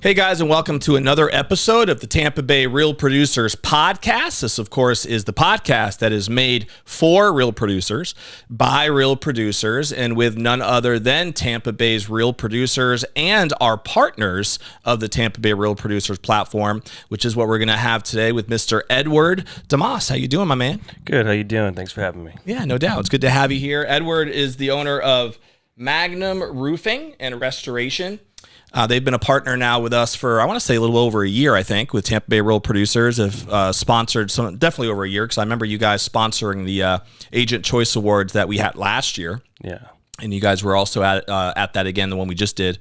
Hey guys, and welcome to another episode of the Tampa Bay Real Producers Podcast. This, of course, is the podcast that is made for real producers, by real producers, and with none other than Tampa Bay's real producers and our partners of the Tampa Bay Real Producers platform, which is what we're going to have today with Mr. Edward Demas. How you doing, my man? Good. How you doing? Thanks for having me. Yeah, no doubt. It's good to have you here. Edward is the owner of Magnum Roofing and Restoration. They've been a partner now with us for, I want to say, a little over a year, I think, with Tampa Bay Real Producers. Have sponsored some, definitely over a year, because I remember you guys sponsoring the Agent Choice Awards that we had last year. Yeah. And you guys were also at that again, the one we just did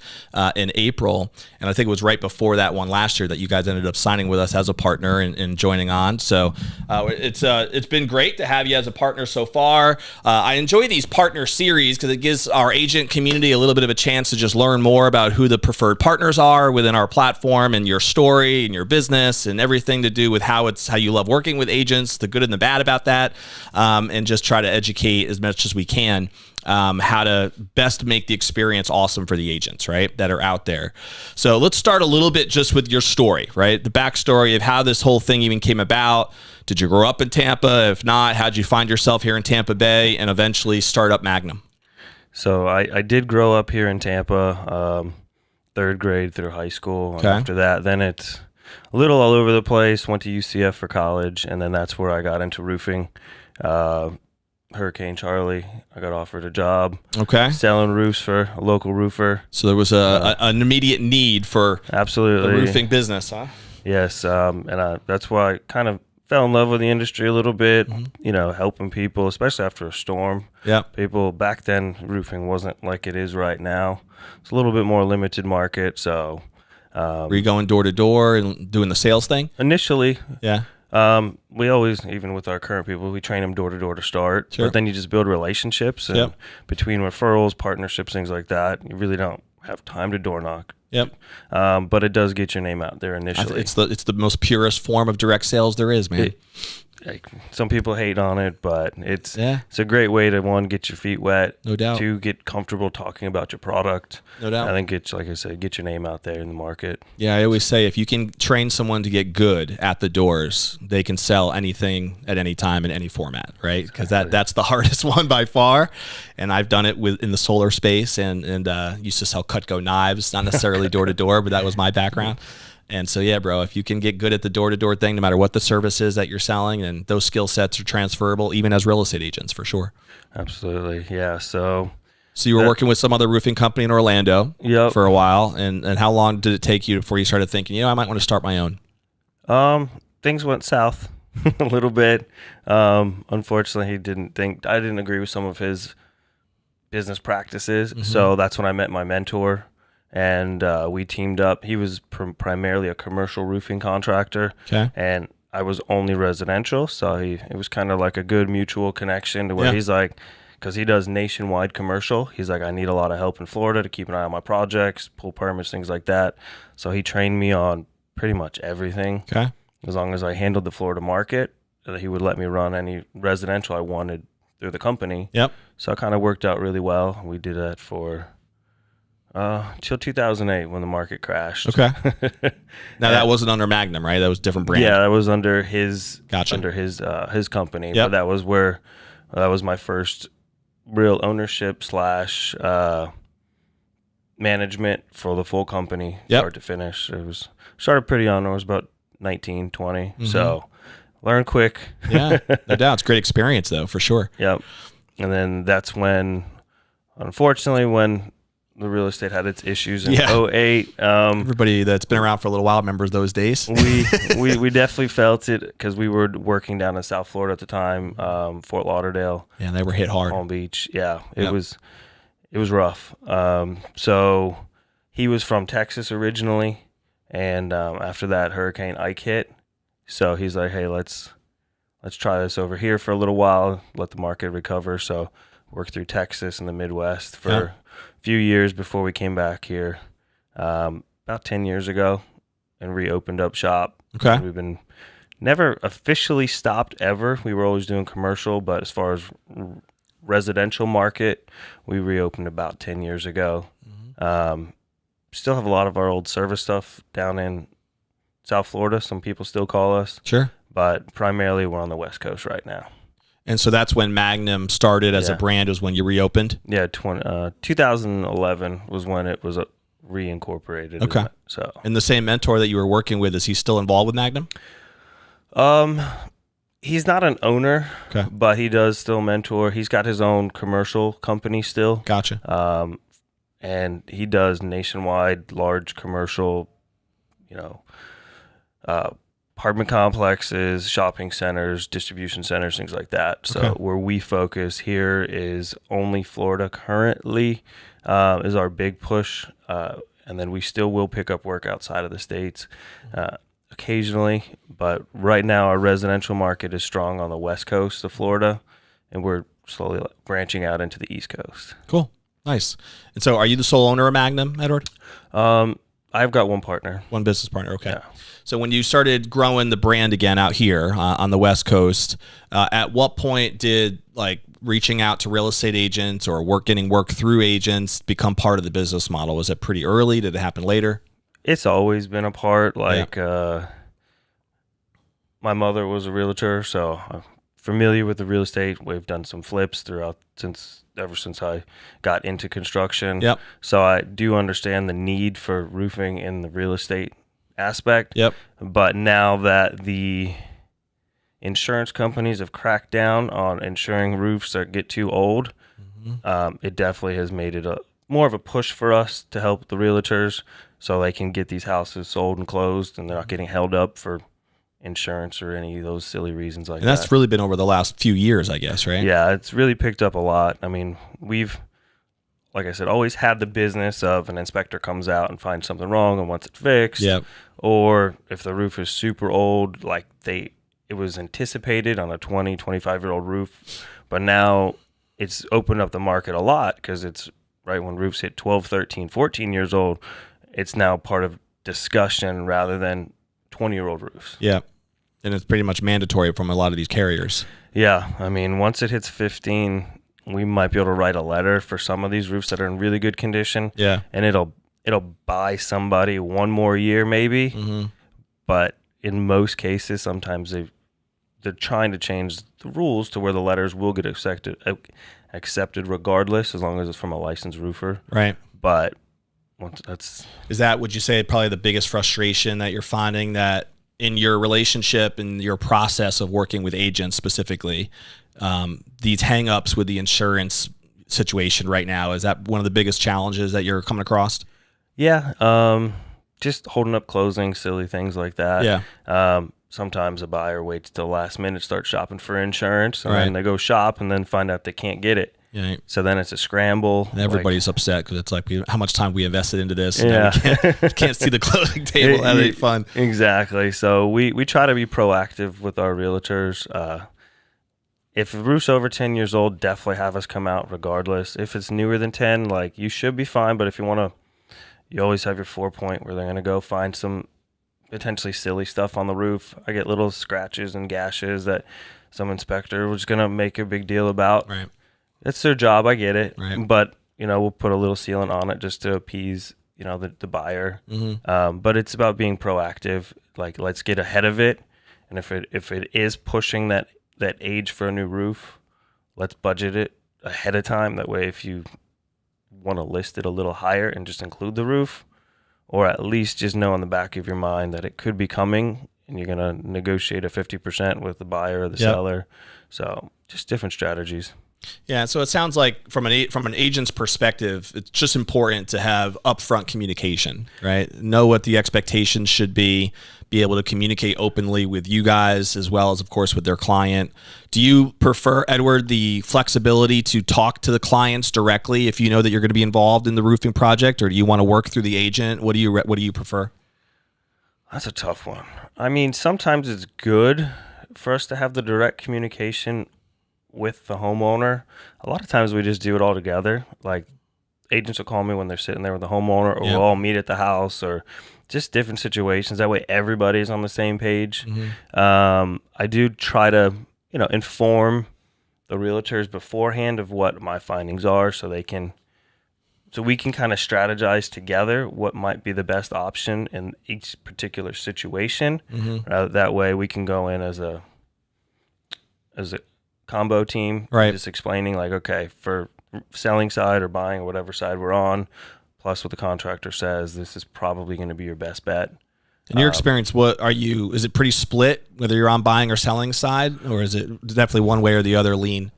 in April. And I think it was right before that one last year that you guys ended up signing with us as a partner and joining on. So it's been great to have you as a partner so far. I enjoy these partner series because it gives our agent community a little bit of a chance to just learn more about who the preferred partners are within our platform and your story and your business and everything to do with how you love working with agents, the good and the bad about that, and just try to educate as much as we can how to best make the experience awesome for the agents, right, that are out there. So let's start a little bit just with your story, right? The backstory of how this whole thing even came about. Did you grow up in Tampa? If not, how'd you find yourself here in Tampa Bay and eventually start up Magnum? So I did grow up here in Tampa, third grade through high school. Okay. After that, then it's a little all over the place. Went to UCF for college, and then that's where I got into roofing. Hurricane Charlie, I got offered a job selling roofs for a local roofer. So there was an immediate need for absolutely the roofing business, huh? Yes, and that's why I kind of fell in love with the industry a little bit, helping people, especially after a storm. Yeah. People, back then, roofing wasn't like it is right now. It's a little bit more limited market, so... Were you going door to door and doing the sales thing? Initially, yeah. We always, even with our current people, we train them door to door to start. Sure. But then you just build relationships, and between referrals, partnerships, things like that, you really don't have time to door knock. Yep. But it does get your name out there initially. It's the most purest form of direct sales there is, man. Some people hate on it, but it's a great way to, one, get your feet wet. No doubt. Two, get comfortable talking about your product. No doubt. I think it's, like I said, get your name out there in the market. Yeah, I always say if you can train someone to get good at the doors, they can sell anything at any time in any format, right? Because that's the hardest one by far. And I've done it in the solar space and used to sell Cutco knives, not necessarily door to door, but that was my background. And so, yeah, bro, if you can get good at the door-to-door thing, no matter what the service is that you're selling, and those skill sets are transferable, even as real estate agents, for sure. Absolutely, yeah. So you were working with some other roofing company in Orlando for a while, and how long did it take you before you started thinking, I might want to start my own? Things went south a little bit. Unfortunately, I didn't agree with some of his business practices, so that's when I met my mentor. And we teamed up. He was primarily a commercial roofing contractor, and I was only residential. So it was kind of like a good mutual connection to where he's like, because he does nationwide commercial. He's like, I need a lot of help in Florida to keep an eye on my projects, pull permits, things like that. So he trained me on pretty much everything. Okay. As long as I handled the Florida market, he would let me run any residential I wanted through the company. Yep. So it kind of worked out really well. We did that for... till 2008 when the market crashed. Okay. Now that wasn't under Magnum, right? That was a different brand. Yeah, that was under his his company. Yep. But that was my first real ownership / management for the full company, start to finish. It was started pretty young. I was about 19, 20. So learn quick. Yeah, no doubt. It's a great experience though, for sure. Yep. And then that's when, unfortunately, when the real estate had its issues in 2008. Everybody that's been around for a little while remembers those days. we definitely felt it because we were working down in South Florida at the time, Fort Lauderdale. Yeah, and they were hit hard. Palm Beach. Yeah, it was rough. So he was from Texas originally, and after that, Hurricane Ike hit. So he's like, hey, let's try this over here for a little while, let the market recover. So worked through Texas and the Midwest for few years before we came back here about 10 years ago and reopened up shop. Okay. We've been never officially stopped ever. We were always doing commercial, but as far as residential market, we reopened about 10 years ago. still have a lot of our old service stuff down in South Florida. Some people still call us. Sure. But primarily we're on the West Coast right now. And so that's when Magnum started as a brand, was when you reopened? Yeah, 2011 was when it was reincorporated. Okay. So. And the same mentor that you were working with, is he still involved with Magnum? He's not an owner, okay, but he does still mentor. He's got his own commercial company still. Gotcha. And he does nationwide large commercial, apartment complexes, shopping centers, distribution centers, things like that. So where we focus here is only Florida currently, is our big push. And then we still will pick up work outside of the States occasionally. But right now our residential market is strong on the West Coast of Florida, and we're slowly branching out into the East Coast. Cool. Nice. And so are you the sole owner of Magnum, Edward? I've got one partner. One business partner, okay. Yeah. So when you started growing the brand again out here on the West Coast, at what point did reaching out to real estate agents or getting work through agents become part of the business model? Was it pretty early? Did it happen later? It's always been a part. My mother was a realtor, so I'm familiar with the real estate. We've done some flips ever since I got into construction. Yep. So I do understand the need for roofing in the real estate aspect. Yep. But now that the insurance companies have cracked down on insuring roofs that get too old, it definitely has made it more of a push for us to help the realtors so they can get these houses sold and closed, and they're not getting held up for insurance or any of those silly reasons like that. And that's really been over the last few years, I guess, right? Yeah, it's really picked up a lot. I mean, we've, like I said, always had the business of an inspector comes out and finds something wrong and wants it fixed. Yep. Or if the roof is super old, it was anticipated on a 20, 25-year-old roof, but now it's opened up the market a lot because it's right when roofs hit 12, 13, 14 years old, it's now part of discussion rather than 20-year-old roofs. Yeah. And it's pretty much mandatory from a lot of these carriers. Yeah. I mean, once it hits 15, we might be able to write a letter for some of these roofs that are in really good condition. Yeah. And it'll buy somebody one more year maybe. Mm-hmm. But in most cases, sometimes they're trying to change the rules to where the letters will get accepted regardless, as long as it's from a licensed roofer. Right. But is that, would you say, probably the biggest frustration that you're finding, that in your relationship and your process of working with agents specifically, these hang-ups with the insurance situation right now, is that one of the biggest challenges that you're coming across? Yeah. Just holding up closing, silly things like that. Yeah. Sometimes a buyer waits till the last minute, start shopping for insurance, and right. then they go shop and then find out they can't get it. Yeah. So then it's a scramble. And everybody's upset because it's how much time we invested into this. And yeah. We can't see the closing table. That ain't fun. Exactly. So we try to be proactive with our realtors. If the roof's over 10 years old, definitely have us come out regardless. If it's newer than 10, you should be fine. But if you want to, you always have your 4-point where they're going to go find some potentially silly stuff on the roof. I get little scratches and gashes that some inspector was going to make a big deal about. Right. It's their job, I get it. Right. But, we'll put a little sealant on it just to appease, the buyer. Mm-hmm. But it's about being proactive. Let's get ahead of it. And if it is pushing that age for a new roof, let's budget it ahead of time. That way, if you want to list it a little higher and just include the roof, or at least just know in the back of your mind that it could be coming and you're going to negotiate a 50% with the buyer or the seller. So just different strategies. Yeah, so it sounds like from an agent's perspective, it's just important to have upfront communication, right? Know what the expectations should be able to communicate openly with you guys as well as, of course, with their client. Do you prefer, Edward, the flexibility to talk to the clients directly if you know that you're going to be involved in the roofing project, or do you want to work through the agent? What do you prefer? That's a tough one. I mean, sometimes it's good for us to have the direct communication with the homeowner. A lot of times we just do it all together. Agents will call me when they're sitting there with the homeowner, or we'll all meet at the house, or just different situations. That way everybody's on the same page. Mm-hmm. I do try to, inform the realtors beforehand of what my findings are so they can so we can kind of strategize together what might be the best option in each particular situation. That way we can go in as a combo team, Right. just explaining like, okay, for selling side or buying or whatever side we're on, plus what the contractor says, this is probably going to be your best bet. In your experience, is it pretty split, whether you're on buying or selling side, or is it definitely one way or the other lean?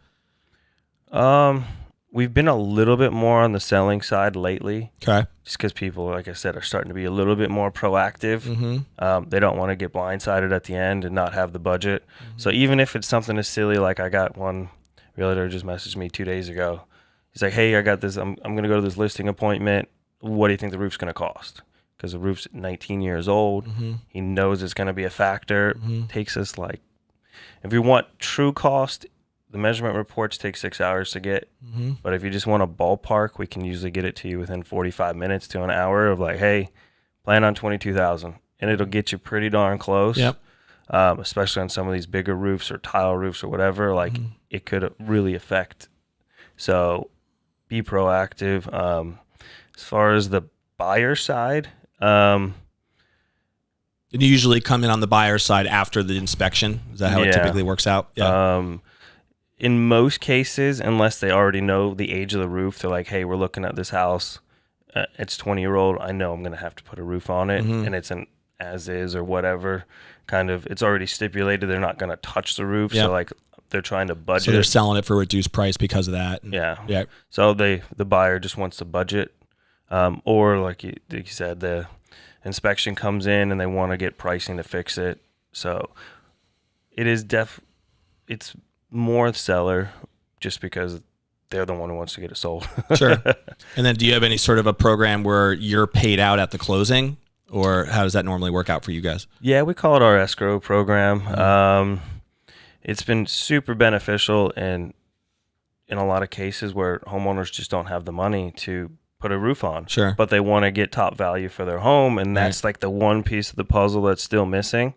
We've been a little bit more on the selling side lately. Okay. Just because people, like I said, are starting to be a little bit more proactive. They don't want to get blindsided at the end and not have the budget. So even if it's something as silly, like I got one realtor just messaged me 2 days ago. He's like, hey, I got this. I'm going to go to this listing appointment. What do you think the roof's going to cost? Because the roof's 19 years old. He knows it's going to be a factor. Takes us like, if you want true cost, the measurement reports take 6 hours to get. But if you just want a ballpark, we can usually get it to you within 45 minutes to an hour of like, hey, plan on 22,000, and it'll get you pretty darn close. Yep. Especially on some of these bigger roofs or tile roofs or whatever, like it could really affect. So be proactive. As far as the buyer side, and you usually come in on the buyer side after the inspection. Is that how it typically works out? Yeah. In most cases, unless they already know the age of the roof, they're like, hey, we're looking at this house. It's 20-year-old. I know I'm going to have to put a roof on it, and it's an as is or whatever. Kind of, it's already stipulated they're not going to touch the roof. So like they're trying to budget. So they're selling it for a reduced price because of that. Yeah. So the buyer just wants to budget, or like you said, the inspection comes in and they want to get pricing to fix it. So it is it's more seller just because they're the one who wants to get it sold. Sure. And then do you have any sort of a program where you're paid out at the closing, or how does that normally work out for you guys? Yeah, we call it our escrow program. It's been super beneficial in a lot of cases where homeowners just don't have the money to put a roof on. Sure. But they want to get top value for their home, and that's like the one piece of the puzzle that's still missing.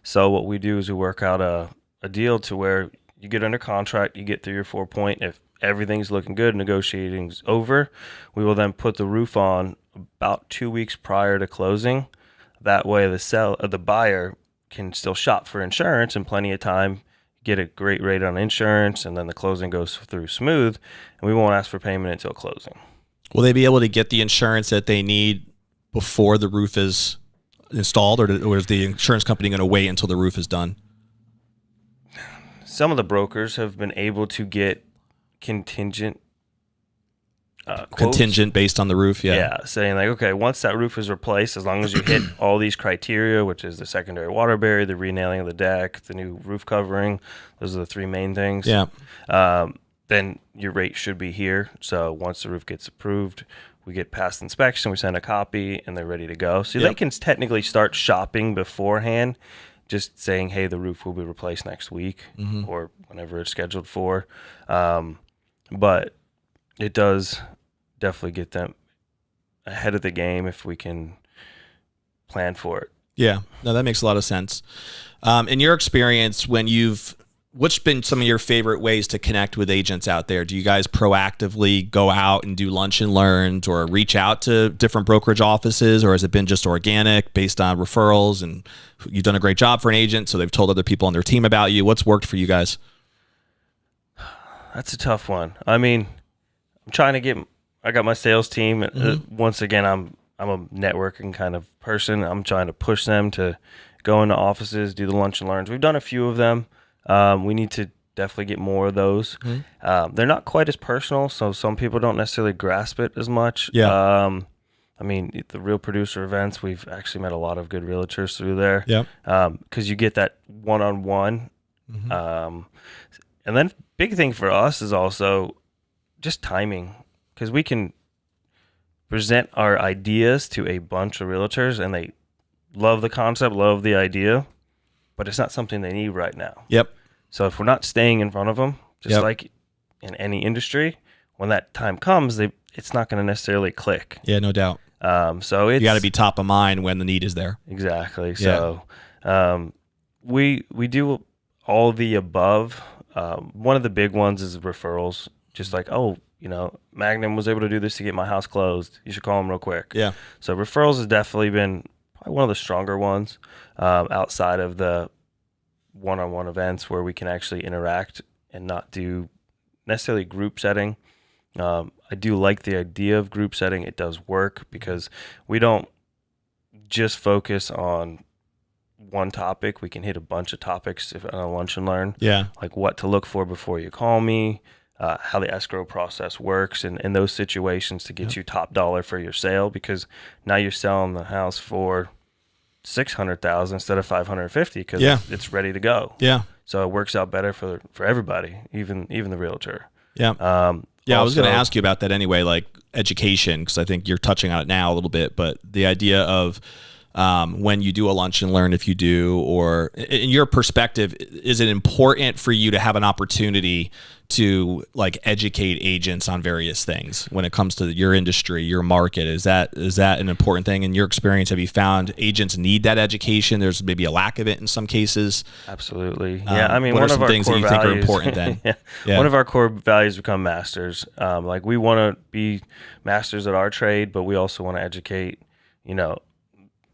So what we do is we work out a deal to where you get under contract, you get through your 4-point. If everything's looking good, negotiating's over, we will then put the roof on about 2 weeks prior to closing. That way the buyer can still shop for insurance in plenty of time, get a great rate on insurance, and then the closing goes through smooth, and we won't ask for payment until closing. Will they be able to get the insurance that they need before the roof is installed, or is the insurance company going to wait until the roof is done? Some of the brokers have been able to get contingent contingent based on the roof. Yeah, saying like, okay, once that roof is replaced, as long as you hit all these criteria, which is the secondary water barrier, the renailing of the deck, the new roof covering, those are the 3 main things. Yeah. Then your rate should be here. So once the roof gets approved, we get past inspection, we send a copy, and they're ready to go. So they can technically start shopping beforehand, just saying, hey, the roof will be replaced next week or whenever it's scheduled for. But it does definitely get them ahead of the game if we can plan for it. Yeah, no, that makes a lot of sense. In your experience, what's been some of your favorite ways to connect with agents out there? Do you guys proactively go out and do lunch and learns, or reach out to different brokerage offices, or has it been just organic based on referrals and you've done a great job for an agent, so they've told other people on their team about you? What's worked for you guys? That's a tough one. I mean, I got my sales team. Once again, I'm a networking kind of person. I'm trying to push them to go into offices, do the lunch and learns. We've done a few of them. We need to definitely get more of those. They're not quite as personal, so some people don't necessarily grasp it as much. Yeah. I mean, the Real Producer events, we've actually met a lot of good realtors through there. Yeah. Because you get that one-on-one. And then big thing for us is also just timing, because we can present our ideas to a bunch of realtors and they love the concept, love the idea, but it's not something they need right now. Yep. So if we're not staying in front of them, just like in any industry, when that time comes, it's not going to necessarily click. Yeah, no doubt. So you got to be top of mind when the need is there. Exactly. So we do all the above. One of the big ones is referrals. Just like, oh, Magnum was able to do this to get my house closed. You should call them real quick. Yeah. So referrals has definitely been probably one of the stronger ones outside of the one-on-one events where we can actually interact and not do necessarily group setting. I do like the idea of group setting. It does work because we don't just focus on one topic. We can hit a bunch of topics on a lunch and learn. Yeah. Like what to look for before you call me, how the escrow process works in those situations to get you top dollar for your sale, because now you're selling the house for $600,000 instead of $550 because it's ready to go. Yeah. So it works out better for everybody, even the realtor. Yeah. I was going to ask you about that anyway, like education, because I think you're touching on it now a little bit, but the idea of when you do a lunch and learn, if you do, or in your perspective, is it important for you to have an opportunity to like educate agents on various things when it comes to your industry, your market? Is that an important thing in your experience? Have you found agents need that education? There's maybe a lack of it in some cases. Absolutely. Yeah. I mean, what one are of some our things core that you values, think are important then? One of our core values become masters. Like we want to be masters at our trade, but we also want to educate,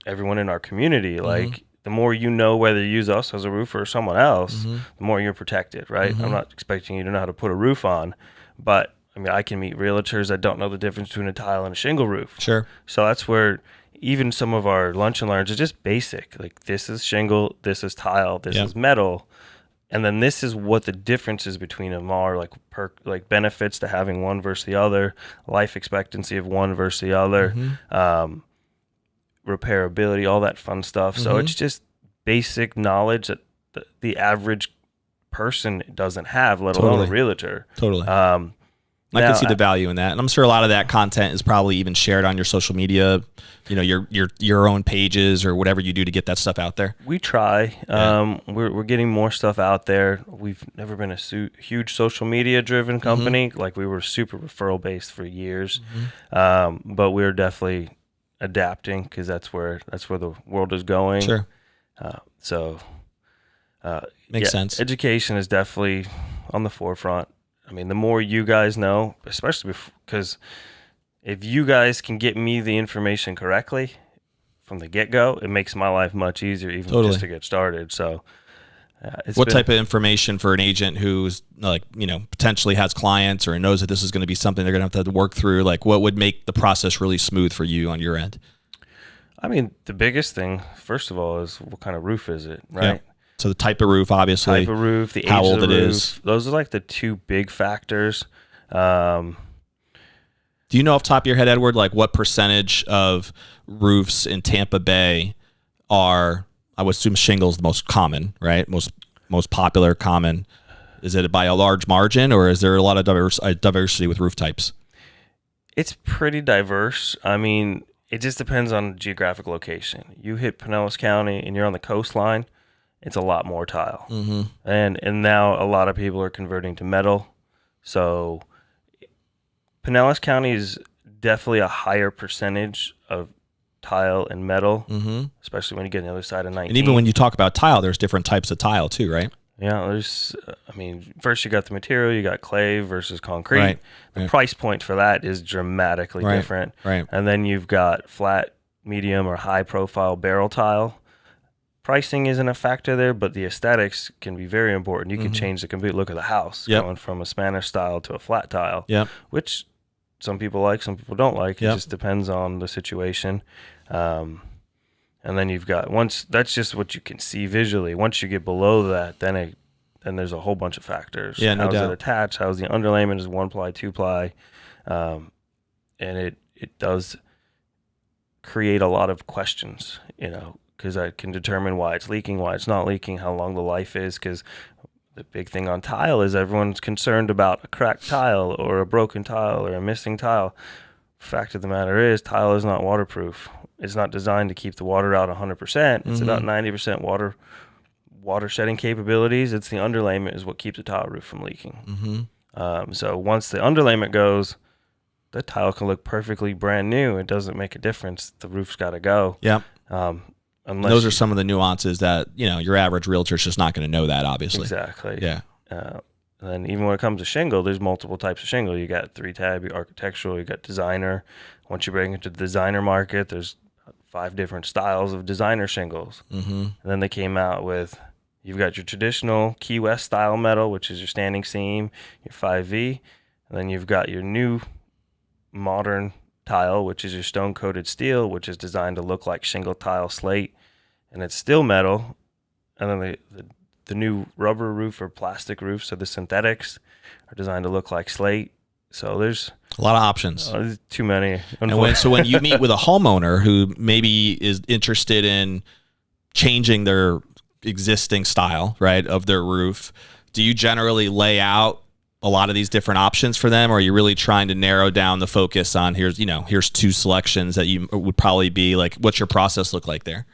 everyone in our community. Like the more you know, whether you use us as a roofer or someone else, the more you're protected, right? I'm not expecting you to know how to put a roof on, but I mean, I can meet realtors that don't know the difference between a tile and a shingle roof. Sure. So that's where even some of our lunch and learns are just basic. Like this is shingle, this is tile, this is metal. And then this is what the differences between them are, like benefits to having one versus the other, life expectancy of one versus the other, repairability, all that fun stuff. So it's just basic knowledge that the average person doesn't have, let alone a realtor. Totally. I can see the value in that, and I'm sure a lot of that content is probably even shared on your social media, your own pages or whatever you do to get that stuff out there. We try. We're getting more stuff out there. We've never been a huge social media driven company. Like we were super referral based for years, but we're definitely adapting because that's where the world is going. Sure. Makes sense. Education is definitely on the forefront. I mean, the more you guys know, especially because if you guys can get me the information correctly from the get-go, it makes my life much easier, even just to get started. So, what type of information for an agent who's potentially has clients or knows that this is going to be something they're going to have to work through? Like, what would make the process really smooth for you on your end? I mean, the biggest thing, first of all, is what kind of roof is it, right? Yeah. So the type of roof, obviously. Type of roof, the age how old of the it roof. is. Those are like the two big factors. Do you know off the top of your head, Edward, like what percentage of roofs in Tampa Bay are, I would assume shingles the most common, right? Most popular, common. Is it by a large margin, or is there a lot of diversity with roof types? It's pretty diverse. I mean, it just depends on geographic location. You hit Pinellas County and you're on the coastline, it's a lot more tile. And now a lot of people are converting to metal. So Pinellas County is definitely a higher percentage of tile and metal, especially when you get on the other side of 19. And even when you talk about tile, there's different types of tile too, right? Yeah, first you got the material, you got clay versus concrete. The price point for that is dramatically different. Right. And then you've got flat, medium, or high profile barrel tile. Pricing isn't a factor there, but the aesthetics can be very important. You can change the complete look of the house, going from a Spanish style to a flat tile, which some people like, some people don't like. It just depends on the situation. And then you've got, that's just what you can see visually. Once you get below that, then there's a whole bunch of factors. Yeah, no doubt. How's it attached? How's the underlayment? Is 1-ply, 2-ply? And it does create a lot of questions, because I can determine why it's leaking, why it's not leaking, how long the life is, because the big thing on tile is everyone's concerned about a cracked tile or a broken tile or a missing tile. Fact of the matter is, tile is not waterproof. It's not designed to keep the water out 100%. It's about 90% water shedding capabilities. It's the underlayment is what keeps the tile roof from leaking. So once the underlayment goes, the tile can look perfectly brand new. It doesn't make a difference. The roof's got to go. Yeah. Those are some of the nuances that your average realtor is just not going to know that, obviously. Exactly. Yeah. And then even when it comes to shingle, there's multiple types of shingle. You got 3-tab, you architectural, you got designer. Once you bring it to the designer market, there's 5 different styles of designer shingles. And then they came out with, you've got your traditional Key West style metal, which is your standing seam, your 5V. And then you've got your new modern tile, which is your stone coated steel, which is designed to look like shingle tile slate, and it's still metal. And then the new rubber roof or plastic roofs, so the synthetics, are designed to look like slate. So there's a lot of options. There's too many. So when you meet with a homeowner who maybe is interested in changing their existing style, right, of their roof, do you generally lay out a lot of these different options for them, or are you really trying to narrow down the focus on here's 2 selections that you would probably be like? What's your process look like there?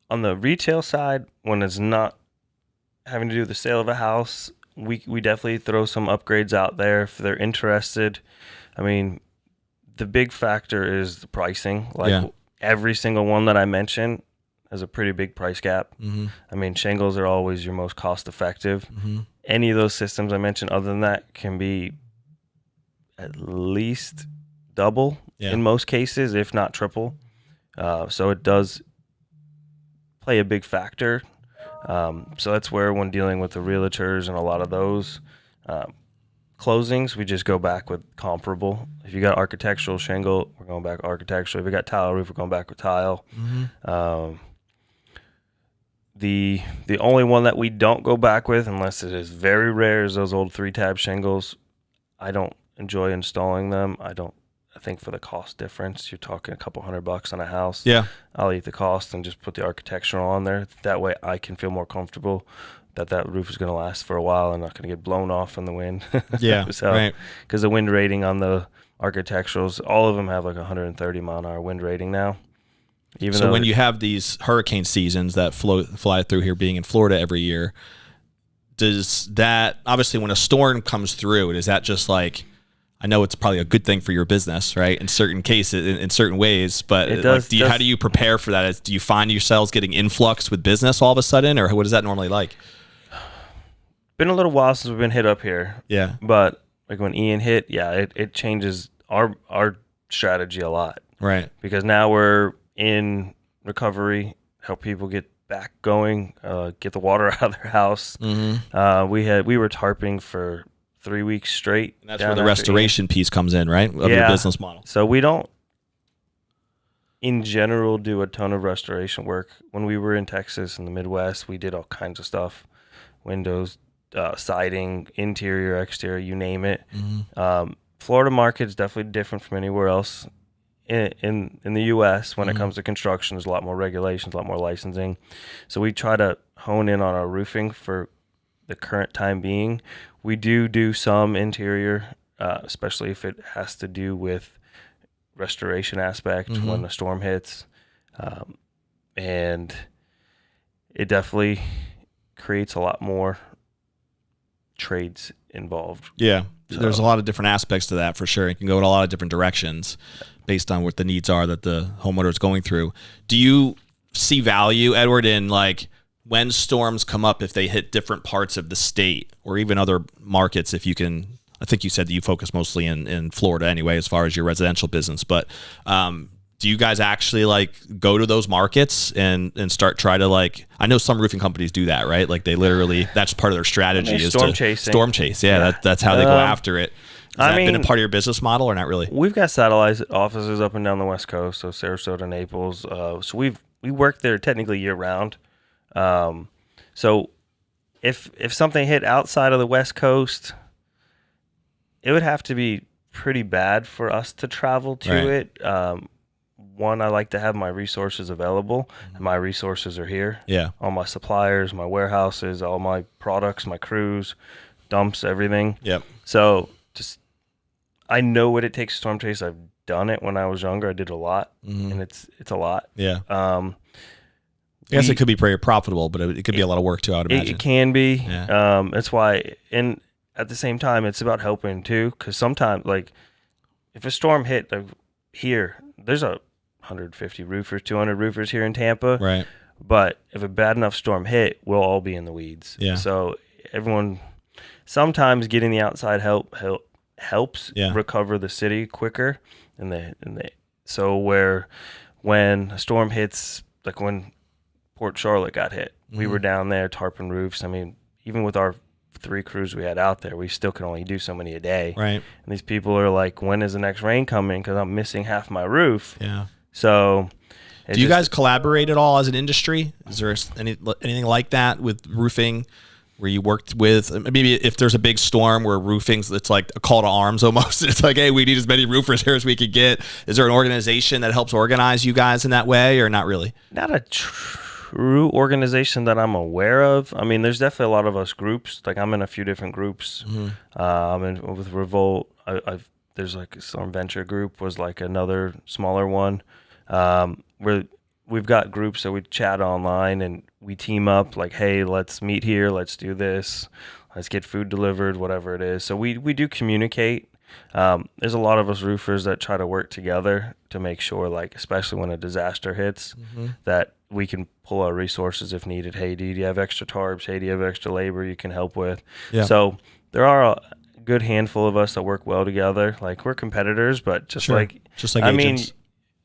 On the retail side, when it's not having to do with the sale of a house, we definitely throw some upgrades out there if they're interested. I mean, the big factor is the pricing. Like every single one that I mentioned has a pretty big price gap. I mean, shingles are always your most cost effective. Any of those systems I mentioned other than that can be at least double in most cases, if not triple. So it does play a big factor. So that's where, when dealing with the realtors and a lot of those closings, we just go back with comparable. If you got architectural shingle, we're going back architectural. If you got tile roof, we're going back with tile. The only one that we don't go back with, unless it is very rare, is those old 3-tab shingles. I don't enjoy installing them. I think for the cost difference, you're talking a couple $100 on a house. Yeah, I'll eat the cost and just put the architectural on there. That way I can feel more comfortable that roof is going to last for a while and not going to get blown off in the wind. Right. Because the wind rating on the architecturals, all of them have like 130 mile an hour wind rating now. So when you have these hurricane seasons that fly through here, being in Florida every year, does that, obviously when a storm comes through, is that just like, I know it's probably a good thing for your business, right? In certain cases, in certain ways, but how do you prepare for that? Do you find yourselves getting influx with business all of a sudden, or what is that normally like? Been a little while since we've been hit up here. Yeah. But like when Ian hit, it changes our strategy a lot. Right. Because now we're in recovery, help people get back going, get the water out of their house. We were tarping for 3 weeks straight. And that's where the restoration piece comes in, right? Of your business model. So we don't, in general, do a ton of restoration work. When we were in Texas and the Midwest, we did all kinds of stuff. Windows, siding, interior, exterior, you name it. Florida market is definitely different from anywhere else in the U.S. when it comes to construction. There's a lot more regulations, a lot more licensing. So we try to hone in on our roofing for the current time being. We do some interior, especially if it has to do with restoration aspect when the storm hits. And it definitely creates a lot more trades involved. Yeah. So there's a lot of different aspects to that for sure. It can go in a lot of different directions based on what the needs are that the homeowner is going through. Do you see value, Edward, in like when storms come up, if they hit different parts of the state or even other markets, if you can, I think you said that you focus mostly in Florida anyway, as far as your residential business, but do you guys actually like go to those markets and try to like, I know some roofing companies do that, right? Like they literally, that's part of their strategy is storm chasing. Storm chase. Yeah. That's how they go after it. Has that been a part of your business model or not really? We've got satellite offices up and down the West Coast. So Sarasota, Naples. So we work there technically year round. So if something hit outside of the West Coast, it would have to be pretty bad for us to travel to it. One, I like to have my resources available, and my resources are here. Yeah. All my suppliers, my warehouses, all my products, my crews, dumps, everything. Yep. So just, I know what it takes to storm chase. I've done it when I was younger. I did a lot, and it's a lot. Yeah. I guess it could be very profitable, but it could be a lot of work too, I would imagine. It can be. Yeah. That's why, and at the same time, it's about helping too, because sometimes, like, if a storm hit here, there's 150 roofers, 200 roofers here in Tampa. Right. But if a bad enough storm hit, we'll all be in the weeds. Yeah. So everyone, sometimes getting the outside helps Yeah. recover the city quicker. So when a storm hits, like when Port Charlotte got hit, we were down there tarping roofs. I mean, even with our 3 crews we had out there, we still could only do so many a day. Right. And these people are like, when is the next rain coming? Because I'm missing half my roof. Yeah. So do you guys collaborate at all as an industry? Is there anything like that with roofing where you worked with, maybe if there's a big storm where roofing's, it's like a call to arms almost. It's like, hey, we need as many roofers here as we could get. Is there an organization that helps organize you guys in that way, or not really? Not a true organization that I'm aware of. I mean, there's definitely a lot of us groups. Like I'm in a few different groups. And with Revolt, there's like a Storm Venture group was like another smaller one. Where we've got groups that we chat online and we team up like, hey, let's meet here, let's do this, let's get food delivered, whatever it is. So we do communicate. There's a lot of us roofers that try to work together to make sure, like, especially when a disaster hits, that we can pull our resources if needed. Hey, do you have extra tarps? Hey, do you have extra labor you can help with? Yeah. So there are a good handful of us that work well together. Like, we're competitors, but just like I agents. mean,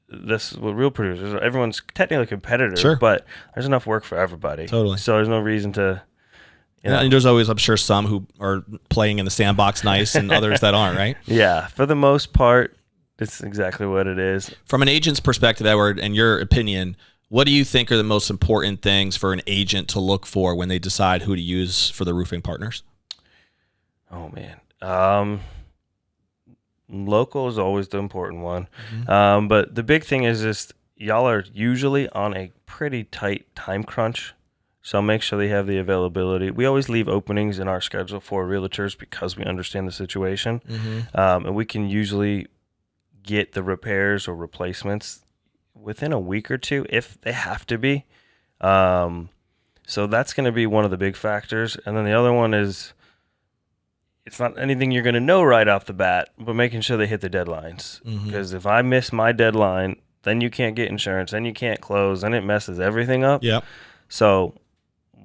this is what real producers, everyone's technically competitors, Sure. but there's enough work for everybody. Totally. So there's no reason to, and there's always, I'm sure, some who are playing in the sandbox nice and others that aren't, right? Yeah. For the most part, it's exactly what it is. From an agent's perspective, Edward, in your opinion, what do you think are the most important things for an agent to look for when they decide who to use for the roofing partners? Oh, man. Local is always the important one. But the big thing is just y'all are usually on a pretty tight time crunch. So make sure they have the availability. We always leave openings in our schedule for realtors because we understand the situation. And we can usually get the repairs or replacements within a week or two if they have to be. So that's going to be one of the big factors. And then the other one is, it's not anything you're going to know right off the bat, but making sure they hit the deadlines. Because if I miss my deadline, then you can't get insurance, then you can't close, and it messes everything up. Yep. So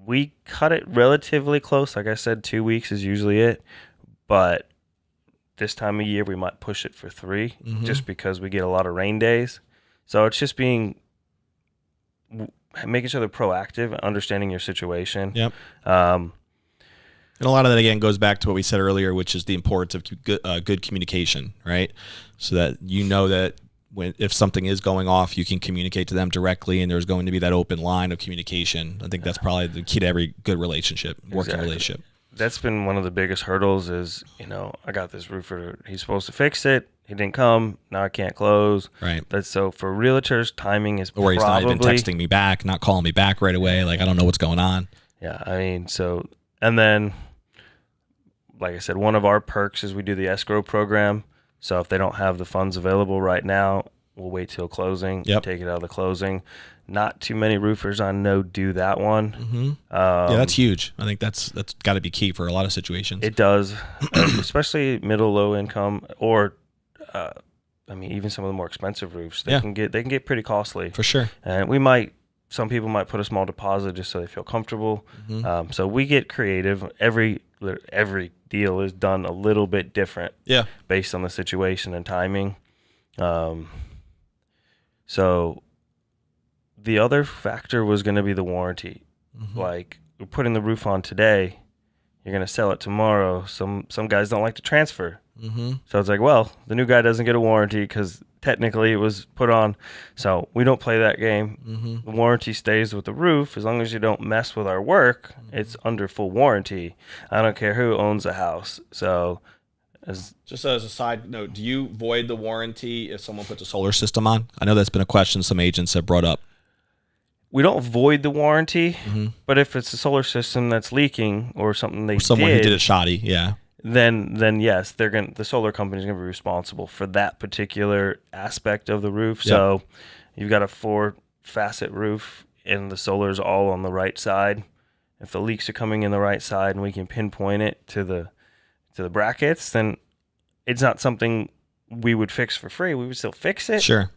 we cut it relatively close. Like I said, 2 weeks is usually it. But this time of year, we might push it for 3 just because we get a lot of rain days. So it's just making sure they're proactive, understanding your situation. Yep. And a lot of that, again, goes back to what we said earlier, which is the importance of good communication, right? So that you know that if something is going off, you can communicate to them directly, and there's going to be that open line of communication. I think that's probably the key to every good relationship, working relationship. That's been one of the biggest hurdles is, I got this roofer, he's supposed to fix it. He didn't come. Now I can't close. Right. So for realtors, timing is or he's not even texting me back, not calling me back right away. Like, I don't know what's going on. Yeah, I mean, and then, like I said, one of our perks is we do the escrow program. So if they don't have the funds available right now, we'll wait till closing. Yep. Take it out of the closing. Not too many roofers I know do that one. Yeah, that's huge. I think that's got to be key for a lot of situations. It does, especially middle, low income, or even some of the more expensive roofs. They can get pretty costly for sure. And some people might put a small deposit just so they feel comfortable. So we get creative. Every deal is done a little bit different. Yeah. Based on the situation and timing. So the other factor was going to be the warranty. Like, we're putting the roof on today, you're going to sell it tomorrow. Some guys don't like to transfer. So it's like, well, the new guy doesn't get a warranty because technically it was put on. So we don't play that game. The warranty stays with the roof. As long as you don't mess with our work, it's under full warranty. I don't care who owns the house. So just as a side note, do you void the warranty if someone puts a solar system on? I know that's been a question some agents have brought up. We don't void the warranty, but if it's a solar system that's leaking or something someone who did it shoddy, yeah. Then yes, the solar company's gonna be responsible for that particular aspect of the roof. Yep. So you've got a 4-facet roof and the solar's all on the right side. If the leaks are coming in the right side and we can pinpoint it to the brackets, then it's not something we would fix for free. We would still fix it. Sure.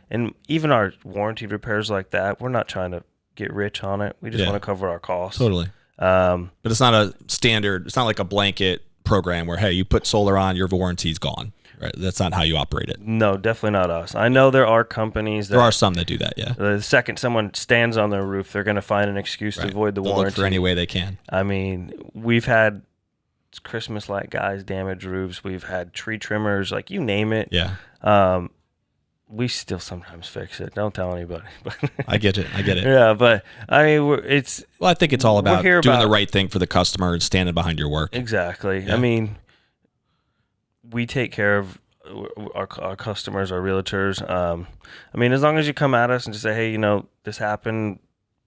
And even our warranty repairs like that, we're not trying to get rich on it. We just want to cover our costs. Totally. But it's not a standard. It's not like a blanket program where, hey, you put solar on, your warranty's gone. Right? That's not how you operate it. No, definitely not us. I know there are companies that... There are some that do that, yeah. The second someone stands on their roof, they're going to find an excuse to avoid the warranty. Look for any way they can. I mean, we've had Christmas light guys damage roofs. We've had tree trimmers, like you name it. Yeah. We still sometimes fix it. Don't tell anybody. But I get it. Yeah, but I mean, I think it's all about doing the right thing for the customer and standing behind your work. Exactly. Yeah. I mean, we take care of our customers, our realtors. I mean, as long as you come at us and just say, hey, this happened,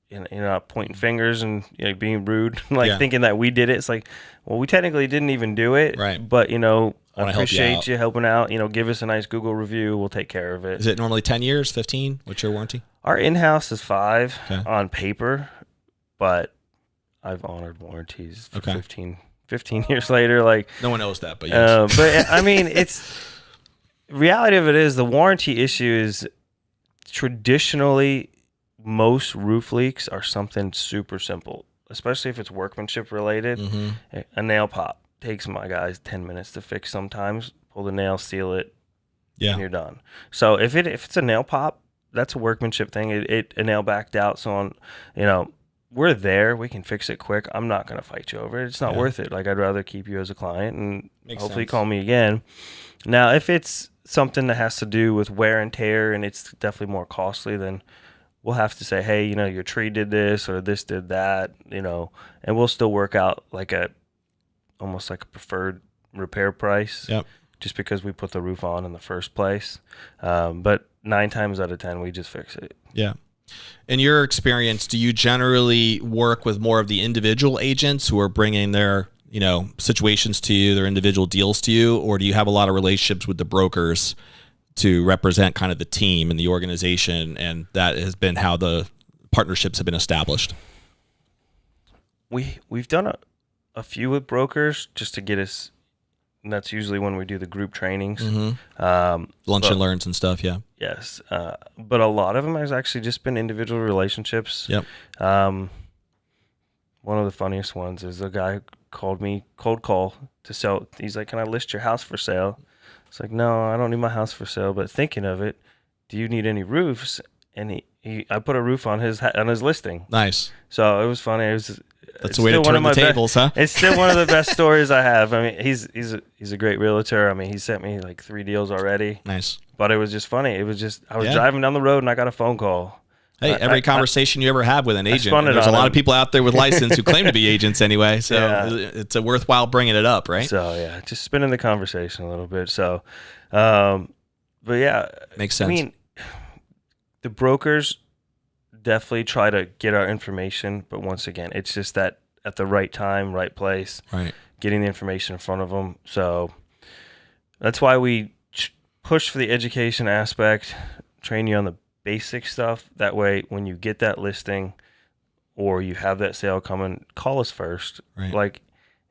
you're not pointing fingers and being rude, thinking that we did it. It's like, well, we technically didn't even do it. Right. But, I appreciate you helping out. Give us a nice Google review. We'll take care of it. Is it normally 10 years, 15? What's your warranty? Our in-house is 5 on paper, but I've honored warranties for 15 years later. No one knows that, but yes. But I mean, reality of it is the warranty issue is traditionally most roof leaks are something super simple, especially if it's workmanship related. Mm-hmm. A nail pop takes my guys 10 minutes to fix sometimes. Pull the nail, seal it, and you're done. So if it's a nail pop, that's a workmanship thing. A nail backed out, so on, we're there. We can fix it quick. I'm not going to fight you over it. It's not worth it. I'd rather keep you as a client and hopefully call me again. Now, if it's something that has to do with wear and tear and it's definitely more costly, then we'll have to say, hey, your tree did this or this did that, and we'll still work out almost like a preferred repair price. Yep. Just because we put the roof on in the first place. But 9 times out of 10, we just fix it. Yeah. In your experience, do you generally work with more of the individual agents who are bringing their, situations to you, their individual deals to you, or do you have a lot of relationships with the brokers to represent kind of the team and the organization, and that has been how the partnerships have been established? We've done a few with brokers just to get us. And that's usually when we do the group trainings. Mm-hmm. Lunch and learns and stuff, yeah. Yes. But a lot of them has actually just been individual relationships. Yep. One of the funniest ones is a guy called me cold call to sell. He's like, can I list your house for sale? It's like, no, I don't need my house for sale. But thinking of it, do you need any roofs? And I put a roof on his listing. Nice. So it was funny. That's the way to turn the tables, huh? It's still one of the best stories I have. I mean, he's a great realtor. I mean, he sent me 3 deals already. Nice. But it was just funny. It was just I was driving down the road and I got a phone call. Hey, every conversation you ever have with an agent, there's a lot of people out there with license who claim to be agents anyway. So it's a worthwhile bringing it up, right? So just spinning the conversation a little bit. So, but yeah, makes sense. I mean, the brokers definitely try to get our information, but once again, it's just that at the right time, right place, right, getting the information in front of them. So that's why we push for the education aspect, train you on the basic stuff. That way, when you get that listing or you have that sale coming, call us first. Right.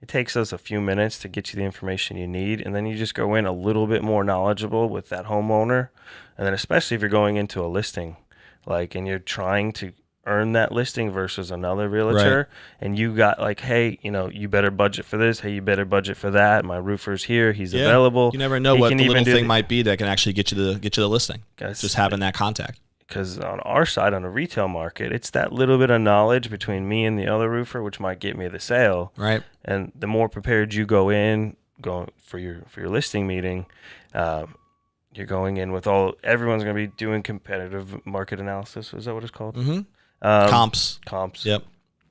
It takes us a few minutes to get you the information you need, and then you just go in a little bit more knowledgeable with that homeowner. And then especially if you're going into a listing, and you're trying to earn that listing versus another realtor, right, and you got hey, you better budget for this. Hey, you better budget for that. My roofer's here. He's available. You never know what the little thing might be that can actually get you the listing. Just having that contact. Because on our side, on the retail market, it's that little bit of knowledge between me and the other roofer, which might get me the sale. Right. And the more prepared you go for your listing meeting, you're going in with everyone's going to be doing competitive market analysis. Is that what it's called? Mm-hmm. Comps. Yep.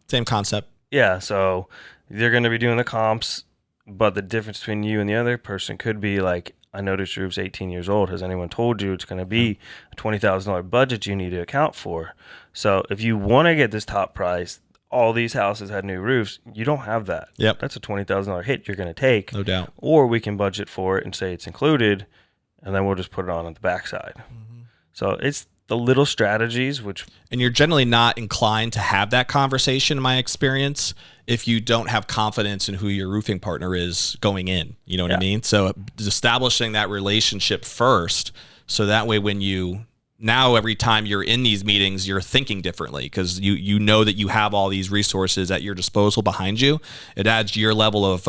Same concept. Yeah. So they're going to be doing the comps, but the difference between you and the other person could be I noticed your roof's 18 years old. Has anyone told you it's going to be a $20,000 budget you need to account for? So if you want to get this top price, all these houses had new roofs. You don't have that. Yep. That's a $20,000 hit you're going to take. No doubt. Or we can budget for it and say it's included, and then we'll just put it on the backside. Mm-hmm. So it's the little strategies, and you're generally not inclined to have that conversation, in my experience, if you don't have confidence in who your roofing partner is going in. You know what I mean? So establishing that relationship first, so that way when you now every time you're in these meetings, you're thinking differently because you know that you have all these resources at your disposal behind you. It adds to your level of,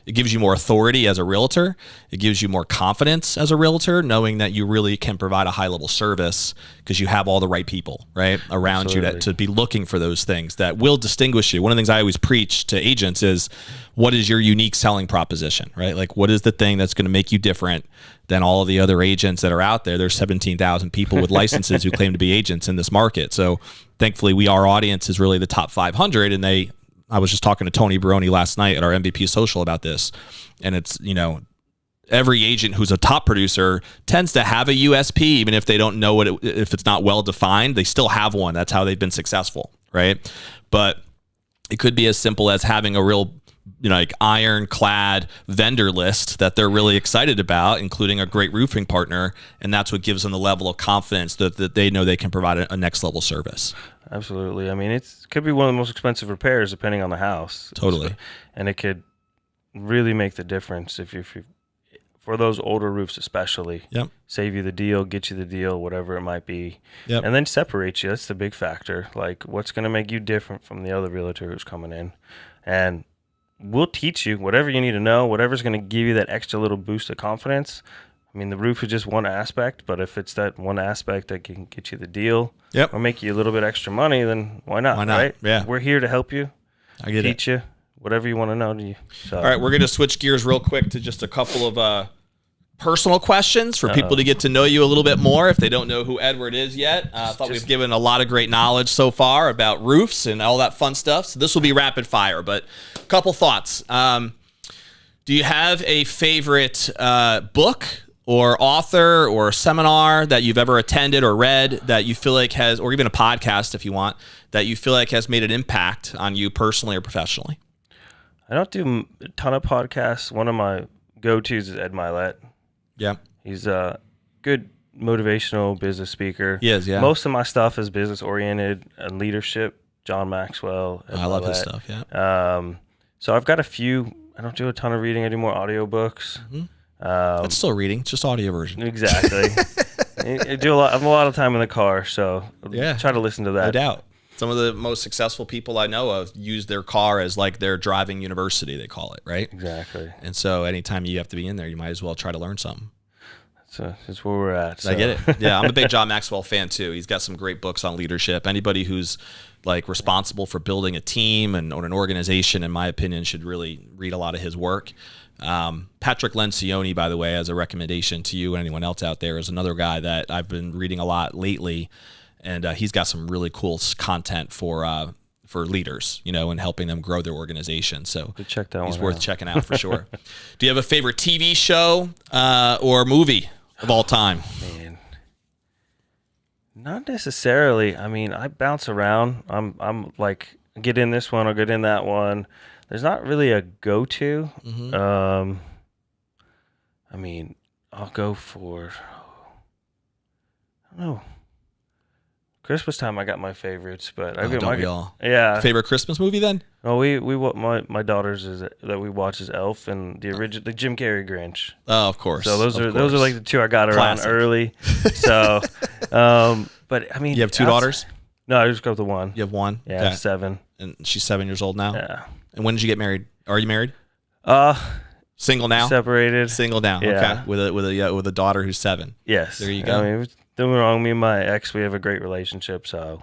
it gives you more authority as a realtor. It gives you more confidence as a realtor, knowing that you really can provide a high level service because you have all the right people, right, around you to be looking for those things that will distinguish you. One of the things I always preach to agents is, what is your unique selling proposition, right? Like, what is the thing that's going to make you different than all of the other agents that are out there? There's 17,000 people with licenses who claim to be agents in this market. So thankfully, our audience is really the top 500. And I was just talking to Tony Baroni last night at our MVP social about this. And it's, every agent who's a top producer tends to have a USP, even if they don't know if it's not well defined, they still have one. That's how they've been successful, right? But it could be as simple as having a real like ironclad vendor list that they're really excited about, including a great roofing partner. And that's what gives them the level of confidence that they know they can provide a next level service. Absolutely. I mean, it could be one of the most expensive repairs depending on the house. Totally. And it could really make the difference if you for those older roofs especially. Yep. Save you the deal, get you the deal, whatever it might be. Yep. And then separate you. That's the big factor. Like, what's going to make you different from the other realtor who's coming in? And we'll teach you whatever you need to know, whatever's going to give you that extra little boost of confidence. I mean, the roof is just one aspect, but if it's that one aspect that can get you the deal or make you a little bit extra money, then why not? Why not? Right? Yeah. We're here to help you. I get teach you whatever you want to know. So. All right, we're going to switch gears real quick to just a couple of personal questions for people to get to know you a little bit more if they don't know who Edward is yet. I thought we've given a lot of great knowledge so far about roofs and all that fun stuff. So this will be rapid fire, but a couple thoughts. Do you have a favorite book or author or seminar that you've ever attended or read that you feel like has, or even a podcast if you want, that you feel like has made an impact on you personally or professionally? I don't do a ton of podcasts. One of my go-tos is Ed Milet. Yeah. He's a good motivational business speaker. He is, yeah. Most of my stuff is business-oriented and leadership. John Maxwell. I love his stuff, yeah. So I've got a few. I don't do a ton of reading. I do more audiobooks. Mm-hmm. That's still reading, it's just audio version. Exactly. I do I'm a lot of time in the car, so try to listen to that. No doubt. Some of the most successful people I know of use their car as like their driving university, they call it, right? Exactly. And so anytime you have to be in there, you might as well try to learn something. That's where we're at. So. I get it. Yeah, I'm a big John Maxwell fan too. He's got some great books on leadership. Anybody who's like responsible for building a team or an organization, in my opinion, should really read a lot of his work. Patrick Lencioni, by the way, as a recommendation to you and anyone else out there, is another guy that I've been reading a lot lately. And he's got some really cool content for leaders, and helping them grow their organization. So check that he's one worth out. checking out for sure. Do you have a favorite TV show or movie of all time? Man, not necessarily. I mean, I bounce around. I'm like, get in this one or get in that one. There's not really a go-to. Mm-hmm. I mean, I'll go for, I don't know. Christmas time, I got my favorites, but don't we all? Yeah. Favorite Christmas movie then? Oh, my daughter's that we watch is Elf and the Jim Carrey Grinch. Oh, of course. So those are like the two I got around early. So, but I mean, you have two daughters? No, I just go with the one. You have one? Yeah, okay. 7. And she's 7 years old now. Yeah. And when did you get married? Are you married? Single now? Separated. Single now. Yeah. Okay. With a daughter who's 7. Yes. There you go. I mean, don't get me wrong. Me and my ex, we have a great relationship, so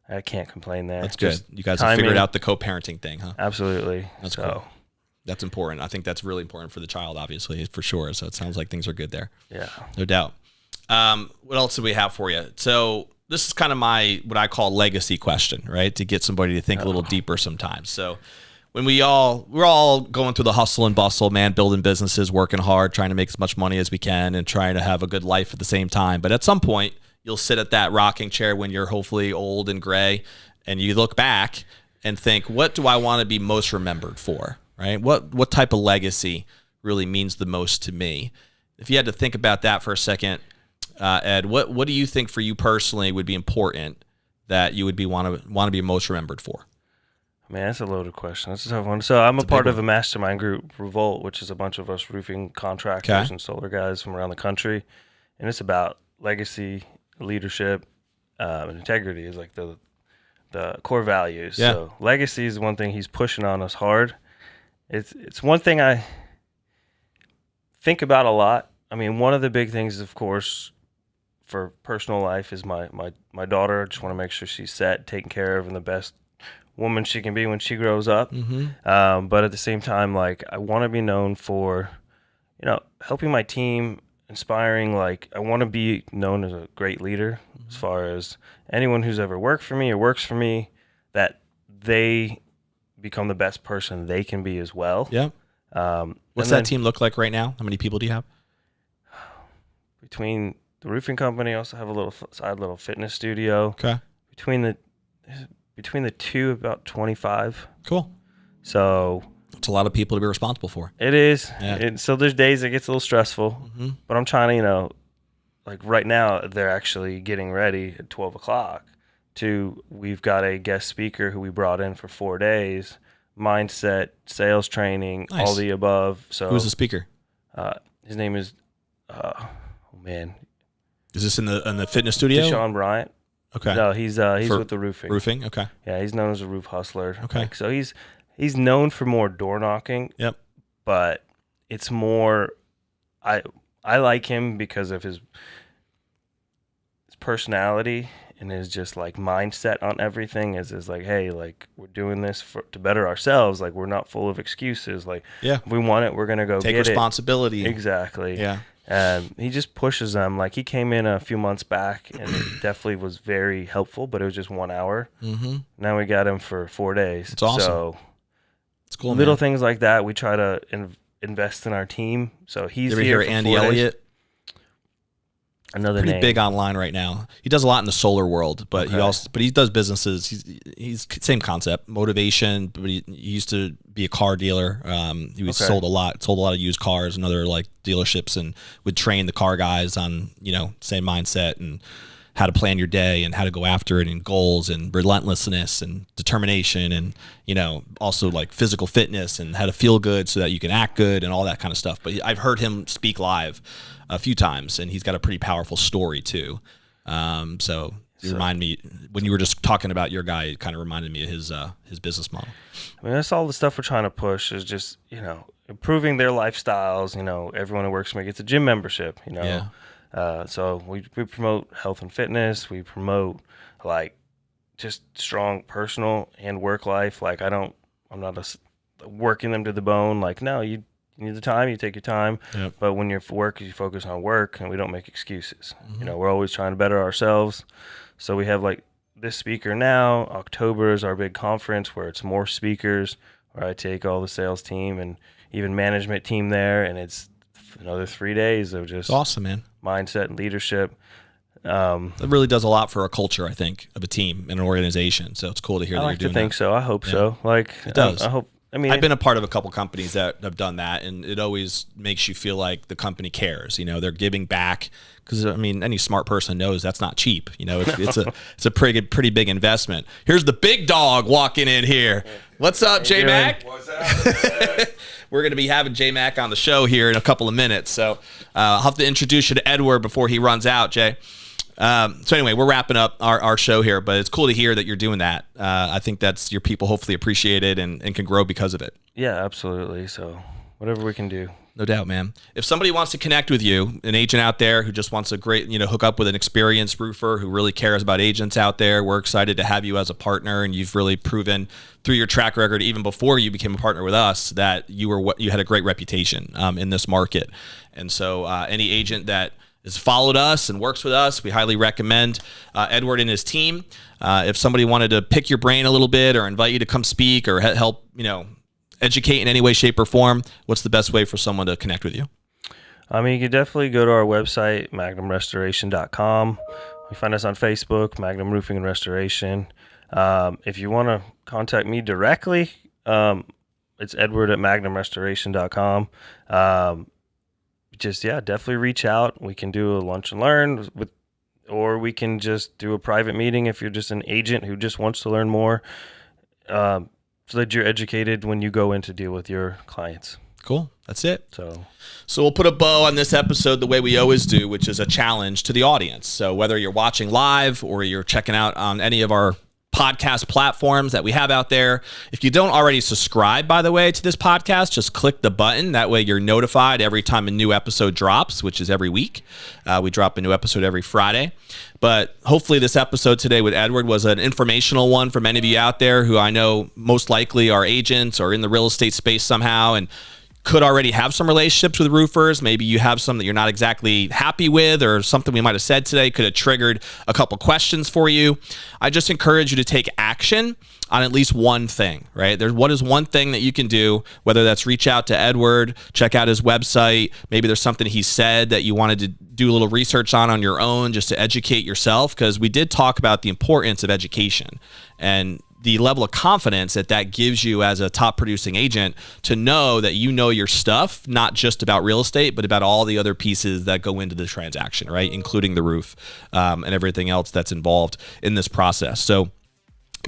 I can't complain there. That's good. You guys have figured out the co-parenting thing, huh? Absolutely. That's cool. That's important. I think that's really important for the child, obviously, for sure. So it sounds like things are good there. Yeah. No doubt. What else do we have for you? So this is kind of what I call legacy question, right? To get somebody to think a little deeper sometimes. So when we're all going through the hustle and bustle, man, building businesses, working hard, trying to make as much money as we can and trying to have a good life at the same time. But at some point, you'll sit at that rocking chair when you're hopefully old and gray and you look back and think, what do I want to be most remembered for, right? What type of legacy really means the most to me? If you had to think about that for a second, Ed, what do you think for you personally would be important that you would want to be most remembered for? Man, that's a loaded question. That's a tough one. So I'm a part of a mastermind group, Revolt, which is a bunch of us roofing contractors and solar guys from around the country. And it's about legacy, leadership, and integrity is like the core values. Yeah. So legacy is one thing he's pushing on us hard. It's one thing I think about a lot. I mean, one of the big things, of course, for personal life is my daughter. I just want to make sure she's set, taken care of, and the best woman she can be when she grows up. But at the same time, like, I want to be known for, helping my team, inspiring. Like, I want to be known as a great leader as far as anyone who's ever worked for me or works for me, that they become the best person they can be as well. Yeah. What's that team look like right now? How many people do you have? Between the roofing company, I also have a little fitness studio. Okay. Between the two, about 25. Cool. So it's a lot of people to be responsible for. it is. Yeah. So there's days it gets a little stressful, but I'm trying to, like right now, they're actually getting ready at 12 o'clock we've got a guest speaker who we brought in for 4 days, mindset, sales training, Nice. all the above. So Who's the speaker? his name is, man, Is this in the fitness studio? Deshaun Bryant. Okay. No, he's For with the roofing. Roofing. Okay. Yeah, he's known as a roof hustler. Okay. Like, so he's known for more door knocking. Yep. But it's more, I like him because of his personality and his just like mindset on everything. Is like, hey, like, we're doing this to better ourselves. Like, we're not full of excuses. Like, Yeah. if we want it, we're gonna go Take get responsibility. it. Exactly. Yeah. And he just pushes them. Like, he came in a few months back and it definitely was very helpful, but it was just 1 hour. Now we got him for 4 days. It's awesome. So It's cool. little man. things like that, we try to invest in our team. So he's You ever here hear for Andy 4 days. Elliott? Another Pretty name. big online right now. He does a lot in the solar world, but he does businesses. He's same concept, motivation. But he used to be a car dealer. He sold a lot of used cars and other like dealerships, and would train the car guys on same mindset and how to plan your day and how to go after it, and goals and relentlessness and determination, and also like physical fitness and how to feel good so that you can act good and all that kind of stuff. But I've heard him speak live a few times, and he's got a pretty powerful story too. So you remind me, when you were just talking about your guy, it kind of reminded me of his business model. I mean, that's all the stuff we're trying to push, is just improving their lifestyles. Everyone who works for me gets a gym membership. Yeah. So we promote health and fitness. We promote like just strong personal and work life. Like, I'm not working them to the bone. Like, no, you need the time, you take your time. Yep. But when you're for work, you focus on work, and we don't make excuses. We're always trying to better ourselves. So we have like this speaker now. October is our big conference where it's more speakers, where I take all the sales team and even management team there, and it's another 3 days of just Awesome, man. mindset and leadership. It really does a lot for a culture, I think, of a team and an organization. So it's cool to hear that I like you're to doing think so. I hope so. Like, It does. I hope. I mean, I've been a part of a couple companies that have done that, and it always makes you feel like the company cares. They're giving back, because I mean, any smart person knows that's not cheap. It's a pretty big investment. Here's the big dog walking in here. What's up, J Mac? What's up? We're going to be having J Mac on the show here in a couple of minutes, so I'll have to introduce you to Edward before he runs out, Jay. So anyway, we're wrapping up our show here, but it's cool to hear that you're doing that. I think that's your people hopefully appreciate it and can grow because of it. yeah, absolutely. So whatever we can do. No doubt, man. If somebody wants to connect with you, an agent out there who just wants a great, hook up with an experienced roofer who really cares about agents out there, we're excited to have you as a partner, and you've really proven through your track record, even before you became a partner with us, that you had a great reputation in this market. And so any agent that has followed us and works with us, we highly recommend Edward and his team. If somebody wanted to pick your brain a little bit or invite you to come speak or help, educate in any way, shape, or form, what's the best way for someone to connect with you? I mean, you could definitely go to our website, magnumrestoration.com. You find us on Facebook, Magnum Roofing and Restoration. If you want to contact me directly, it's edward@magnumrestoration.com. Definitely reach out. We can do a lunch and learn or we can just do a private meeting if you're just an agent who just wants to learn more, so that you're educated when you go in to deal with your clients. Cool. That's it. So we'll put a bow on this episode the way we always do, which is a challenge to the audience. So whether you're watching live or you're checking out on any of our podcast platforms that we have out there, if you don't already subscribe, by the way, to this podcast, just click the button. That way you're notified every time a new episode drops, which is every week. We drop a new episode every Friday. But hopefully this episode today with Edward was an informational one for many of you out there who I know most likely are agents or in the real estate space somehow and could already have some relationships with roofers. Maybe you have some that you're not exactly happy with, or something we might have said today could have triggered a couple questions for you. I just encourage you to take action on at least one thing, right? What is one thing that you can do, whether that's reach out to Edward, check out his website. Maybe there's something he said that you wanted to do a little research on your own just to educate yourself, because we did talk about the importance of education and the level of confidence that gives you as a top producing agent to know that you know your stuff, not just about real estate, but about all the other pieces that go into the transaction, right? Including the roof and everything else that's involved in this process. So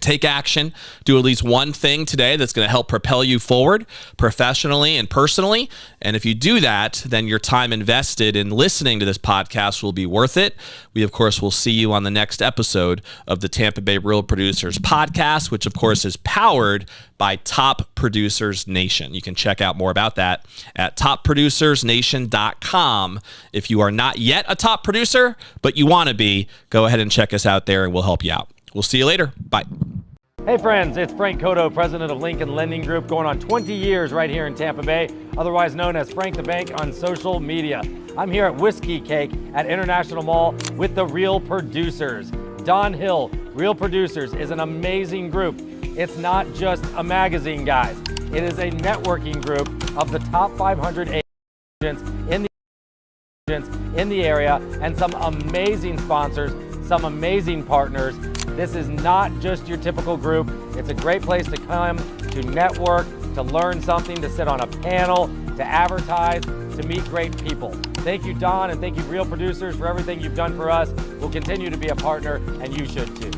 take action, do at least one thing today that's going to help propel you forward professionally and personally. And if you do that, then your time invested in listening to this podcast will be worth it. We, of course, will see you on the next episode of the Tampa Bay Real Producers Podcast, which, of course, is powered by Top Producers Nation. You can check out more about that at topproducersnation.com. If you are not yet a top producer, but you want to be, go ahead and check us out there and we'll help you out. We'll see you later. Bye. Hey friends, it's Frank Cotto, president of Lincoln Lending Group, going on 20 years right here in Tampa Bay, otherwise known as Frank the Bank on social media. I'm here at Whiskey Cake at International Mall with the Real Producers. Don Hill, Real Producers, is an amazing group. It's not just a magazine, guys. It is a networking group of the top 500 agents in the area and some amazing sponsors, some amazing partners. This is not just your typical group. It's a great place to come, to network, to learn something, to sit on a panel, to advertise, to meet great people. Thank you, Don, and thank you, Real Producers, for everything you've done for us. We'll continue to be a partner, and you should too.